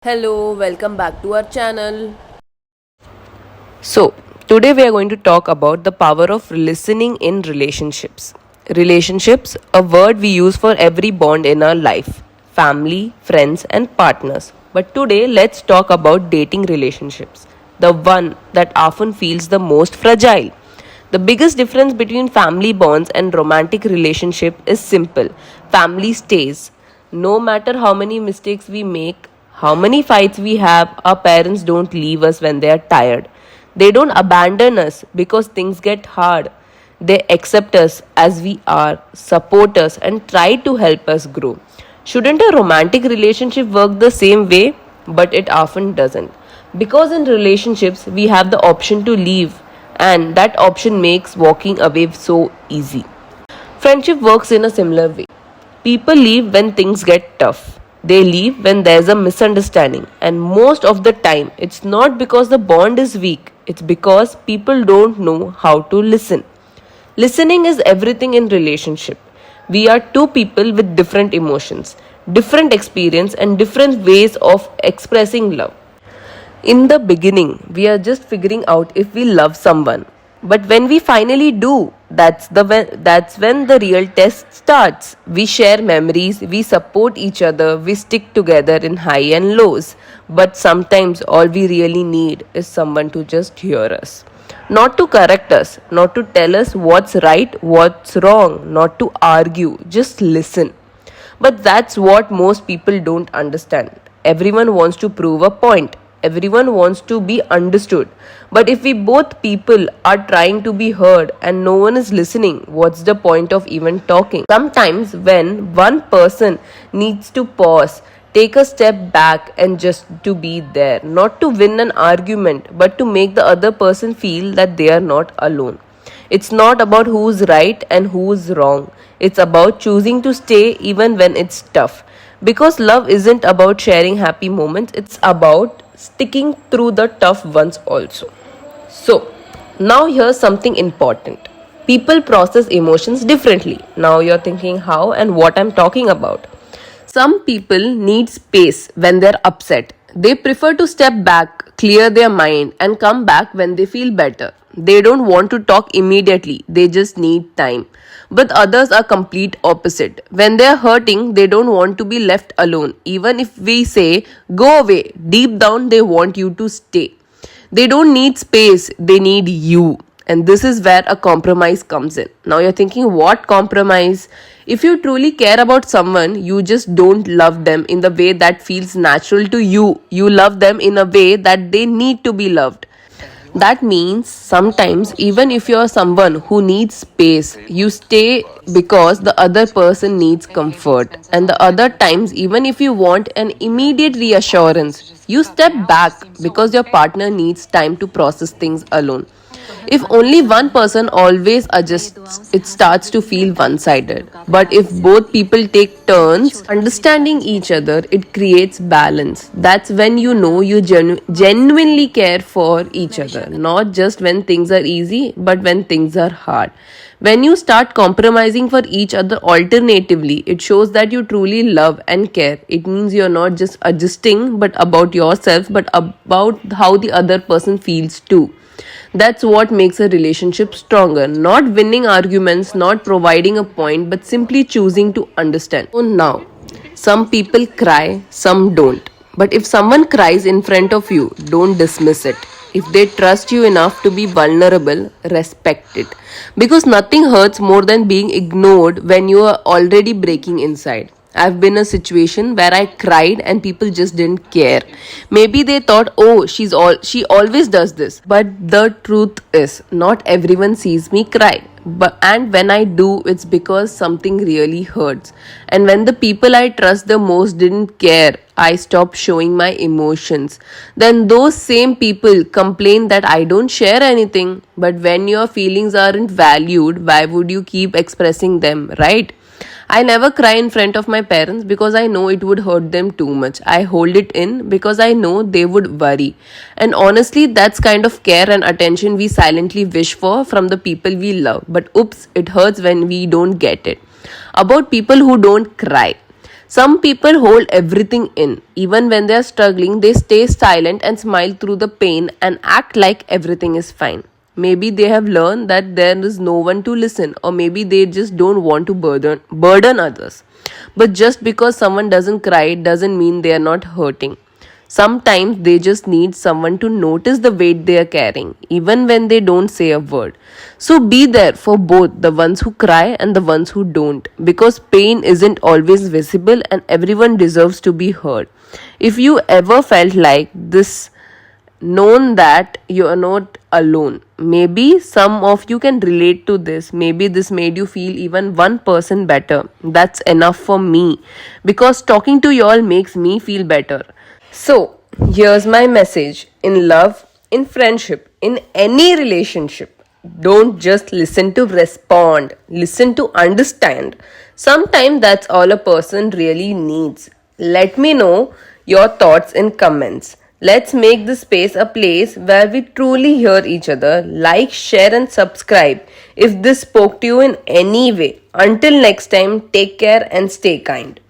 Hello, welcome back to our channel. So, today we are going to talk about the power of listening in relationships. Relationships, a word we use for every bond in our life family, friends, and partners. But today, let's talk about dating relationships, the one that often feels the most fragile. The biggest difference between family bonds and romantic relationship is simple. Family stays. No matter how many mistakes we make, how many fights we have, our parents don't leave us when they are tired. They don't abandon us because things get hard. They accept us as we are, support us, and try to help us grow. Shouldn't a romantic relationship work the same way? But it often doesn't. Because in relationships, we have the option to leave, and that option makes walking away so easy. Friendship works in a similar way. People leave when things get tough. They leave when there's a misunderstanding. And most of the time, it's not because the bond is weak, it's because people don't know how to listen. Listening is everything in relationship. We are two people with different emotions, different experience and different ways of expressing love. In the beginning, we are just figuring out if we love someone. But when we finally do, that's when the real test starts. We share memories, we support each other, we stick together in high and lows. But sometimes all we really need is someone to just hear us. Not to correct us, not to tell us what's right, what's wrong, not to argue, just listen. But that's what most people don't understand. Everyone wants to prove a point. Everyone wants to be understood. But if we both people are trying to be heard and no one is listening, what's the point of even talking? Sometimes when one person needs to pause, take a step back and just to be there, not to win an argument, but to make the other person feel that they are not alone. It's not about who's right and who's wrong. It's about choosing to stay even when it's tough. Because love isn't about sharing happy moments, it's about sticking through the tough ones also. So, now here's something important. People process emotions differently. Now you're thinking how and what I'm talking about. Some people need space when they're upset. They prefer to step back, clear their mind, and come back when they feel better. They don't want to talk immediately, they just need time. But others are complete opposite. When they're hurting, they don't want to be left alone. Even if we say, go away, deep down they want you to stay. They don't need space, they need you. And this is where a compromise comes in. Now you're thinking, what compromise? If you truly care about someone, you just don't love them in the way that feels natural to you. You love them in a way that they need to be loved. That means sometimes, even if you're someone who needs space, you stay because the other person needs comfort. And the other times, even if you want an immediate reassurance, you step back because your partner needs time to process things alone. If only one person always adjusts, it starts to feel one sided. But if both people take turns understanding each other, it creates balance. That's when you know you genuinely care for each other, not just when things are easy, but when things are hard. When you start compromising for each other alternatively, it shows that you truly love and care. It means you're not just adjusting but about yourself, but about how the other person feels too. That's what makes a relationship stronger. Not winning arguments, not providing a point, but simply choosing to understand. So now, some people cry, some don't. But if someone cries in front of you, don't dismiss it. If they trust you enough to be vulnerable, respect it. Because nothing hurts more than being ignored when you are already breaking inside. I've been in a situation where I cried and people just didn't care. Maybe they thought, oh, she always does this. But the truth is, not everyone sees me cry. And when I do, it's because something really hurts. And when the people I trust the most didn't care, I stopped showing my emotions. Then those same people complain that I don't share anything. But when your feelings aren't valued, why would you keep expressing them, right? I never cry in front of my parents because I know it would hurt them too much. I hold it in because I know they would worry. And honestly, that's kind of care and attention we silently wish for from the people we love. But oops, it hurts when we don't get it. About people who don't cry. Some people hold everything in. Even when they are struggling, they stay silent and smile through the pain and act like everything is fine. Maybe they have learned that there is no one to listen, or maybe they just don't want to burden others. But just because someone doesn't cry doesn't mean they are not hurting. Sometimes they just need someone to notice the weight they are carrying, even when they don't say a word. So be there for both the ones who cry and the ones who don't, because pain isn't always visible and everyone deserves to be heard. If you ever felt like this, known that you are not alone. Maybe some of you can relate to this. Maybe this made you feel even 1% better. That's enough for me, because talking to y'all makes me feel better. So, here's my message: in love, in friendship, in any relationship, don't just listen to respond, listen to understand. Sometimes that's all a person really needs. Let me know your thoughts in comments. Let's make this space a place where we truly hear each other. Like, share, and subscribe if this spoke to you in any way. Until next time, take care and stay kind.